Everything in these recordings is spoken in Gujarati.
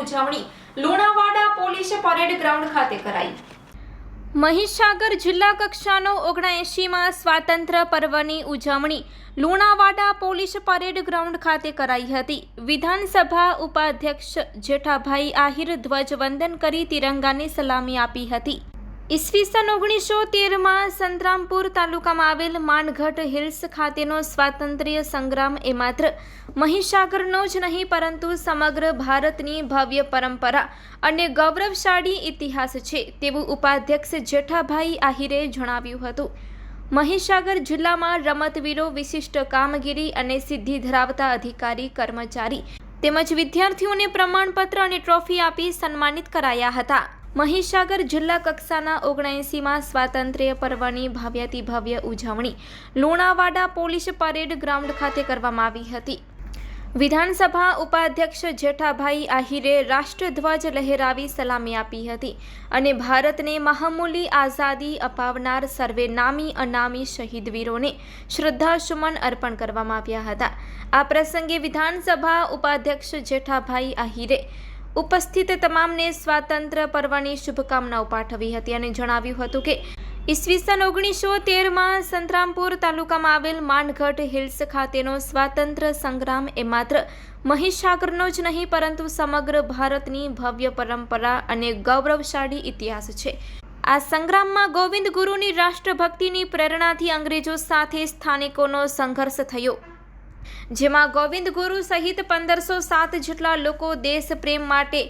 ઉજવણી લુણાવાડા પોલીસ પરેડ ગ્રાઉન્ડ ખાતે કરાઈ। મહીસાગર જિલ્લા કક્ષાનો 79માં સ્વાતંત્ર્ય પર્વની ઉજવણી લુણાવાડા પોલીસ પરેડ ગ્રાઉન્ડ ખાતે કરાઈ હતી। વિધાનસભા ઉપાધ્યક્ષ જેઠાભાઈ આહિર ધ્વજવંદન કરી તિરંગાને સલામી આપી હતી। ઈસવીસન 1913માં સંતરામપુર તાલુકામાં આવેલ માનગઢ હિલ્સ ખાતેનો સ્વાતંત્ર્ય સંગ્રામ એ માત્ર મહીસાગરનો જ નહીં પરંતુ સમગ્ર ભારતની ભવ્ય પરંપરા અને ગૌરવશાળી ઇતિહાસ છે તેવું ઉપાધ્યક્ષ જેઠાભાઈ આહિરે જણાવ્યું હતું। મહીસાગર જિલ્લામાં રમતવીરો, વિશિષ્ટ કામગીરી અને સિદ્ધિ ધરાવતા અધિકારી, કર્મચારી તેમજ વિદ્યાર્થીઓને પ્રમાણપત્ર અને ટ્રોફી આપી સન્માનિત કરાયા હતા। મહીસાગર જિલ્લા કક્ષાના 79માં સ્વાતંત્ર્ય પર્વની ભવ્યાતિભવ્ય ઉજવણી લુણાવાડા પોલીસ પરેડ ગ્રાઉન્ડ ખાતે કરવામાં આવી હતી। વિધાનસભા ઉપાધ્યક્ષ જેઠાભાઈ આહિરે રાષ્ટ્રધ્વજ લહેરાવી સલામી આપી હતી અને ભારતને મહામૂલી આઝાદી અપાવનાર સર્વે નામી અનામી શહીદ વીરોને શ્રદ્ધાસુમન અર્પણ કરવામાં આવ્યા હતા। આ પ્રસંગે વિધાનસભા ઉપાધ્યક્ષ જેઠાભાઈ આહિરે ઉપસ્થિત તમામને સ્વાતંત્ર્ય પર્વની શુભકામનાઓ પાઠવી હતી અને જણાવ્યું હતું કે ઈસવીસન 1913માં સંતરામપુર તાલુકામાં આવેલ માનગઢ હિલ્સ ખાતેનો સ્વાતંત્ર્ય સંગ્રામ એ માત્ર મહીસાગરનો જ નહીં પરંતુ સમગ્ર ભારતની ભવ્ય પરંપરા અને ગૌરવશાળી ઇતિહાસ છે। આ સંગ્રામમાં ગોવિંદ ગુરુની રાષ્ટ્રભક્તિની પ્રેરણાથી અંગ્રેજો સાથે સ્થાનિકોનો સંઘર્ષ થયો, જેમાં ગોવિંદ ગુરુ સહિત 1507 જેટલા લોકો દેશ પ્રેમ માટે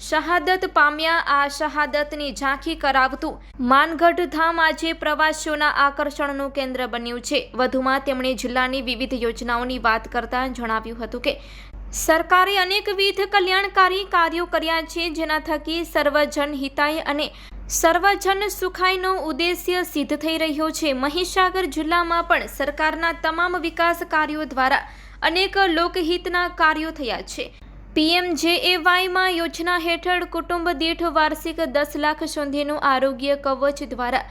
શહાદત પામ્યા। આ શહાદતની ઝાંખી કરાવતું માનગઢ ધામ આજે પ્રવાસીઓના આકર્ષણનું કેન્દ્ર બન્યું છે। વધુમાં તેમણે જિલ્લાની વિવિધ યોજનાઓની વાત કરતા જણાવ્યું હતું કે સરકારે અનેકવિધ કલ્યાણકારી કાર્યો કર્યા છે જેના થકી સર્વજન હિતાય અને સર્વજન સુખાયનો ઉદ્દેશ્ય સિદ્ધ થઈ રહ્યો છે। મહીસાગર જિલ્લામાં પણ સરકારના તમામ વિકાસ કાર્યો દ્વારા અનેક લોકહિતના કાર્યો થયા છે। PMJAYમાં યોજના હેઠળ કુટુંબ દીઠ વાર્ષિક 10 લાખ સુધીનું આરોગ્ય કવચ દ્વારા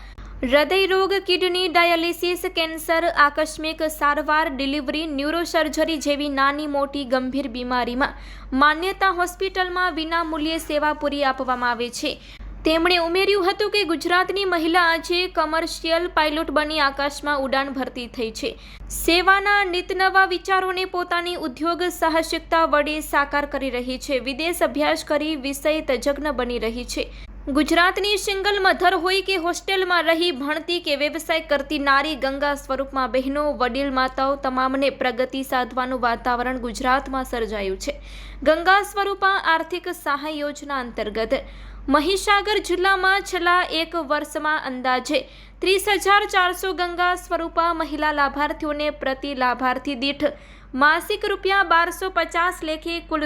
હૃદયરોગ, કિડની ડાયાલિસિસ, કેન્સર, આકસ્મિક સારવાર, ડિલિવરી, ન્યુરોસર્જરી જેવી નાની મોટી ગંભીર બીમારીમાં માન્યતા હોસ્પિટલમાં વિનામૂલ્યે સેવા પૂરી આપવામાં આવે છે। તેમણે ઉમેર્યું હતું કે ગુજરાતની મહિલા આજે કમર્શિયલ પાયલોટ બની આકાશમાં ઉડાન ભરતી થઈ છે। સેવાના નિતનવા વિચારોને પોતાની ઉદ્યોગ સાહસિકતા વડે સાકાર કરી રહી છે। વિદેશ અભ્યાસ કરી વિષય તજજ્ઞ બની રહી છે। ગુજરાતની સિંગલ મધર હોય કે હોસ્ટેલમાં રહી ભણતી કે વ્યવસાય કરતી નારી, ગંગા સ્વરૂપમાં બહેનો, વડીલ માતાઓ તમામને પ્રગતિ સાધવાનું વાતાવરણ ગુજરાતમાં સર્જાયું છે। ગંગા સ્વરૂપા આર્થિક સહાય યોજના અંતર્ગત મહીસાગર જિલ્લામાં છેલ્લા 1 વર્ષમાં અંદાજે 30,400 ગંગા સ્વરૂપા મહિલા લાભાર્થીઓને પ્રતિ લાભાર્થી દીઠ માસિક ₹1250 લેખે કુલ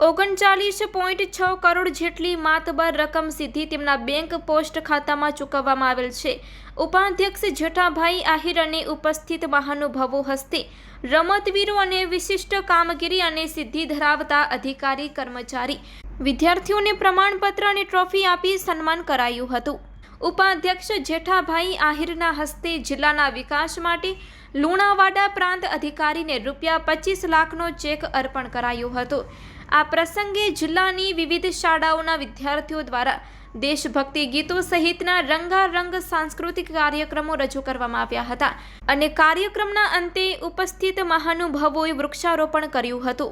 ₹39.6 કરોડ જેટલી માતબર રકમ સીધી તેમના બેંક પોસ્ટ ખાતામાં ચૂકવવામાં આવેલ છે। ઉપાધ્યક્ષ જેઠાભાઈ આહિર અને ઉપસ્થિત મહાનુભાવો હસ્તે રમતવીરો અને વિશિષ્ટ કામગીરી અને સિદ્ધિ ધરાવતા અધિકારી, કર્મચારી, વિદ્યાર્થીઓને પ્રમાણપત્ર અને ટ્રોફી આપી સન્માન કરાયું હતું। ઉપાધ્યક્ષ જેઠાભાઈ આહિરના હસ્તે જિલ્લાના વિકાસ માટે લુણાવાડા પ્રાંત અધિકારીને ₹25 લાખનો ચેક અર્પણ કરાયો હતો। આ પ્રસંગે જિલ્લાની વિવિધ શાળાઓના વિદ્યાર્થીઓ દ્વારા દેશભક્તિ ગીતો સહિતના રંગારંગ સાંસ્કૃતિક કાર્યક્રમો રજૂ કરવામાં આવ્યા હતા અને કાર્યક્રમના અંતે ઉપસ્થિત મહાનુભાવોએ વૃક્ષારોપણ કર્યું હતું।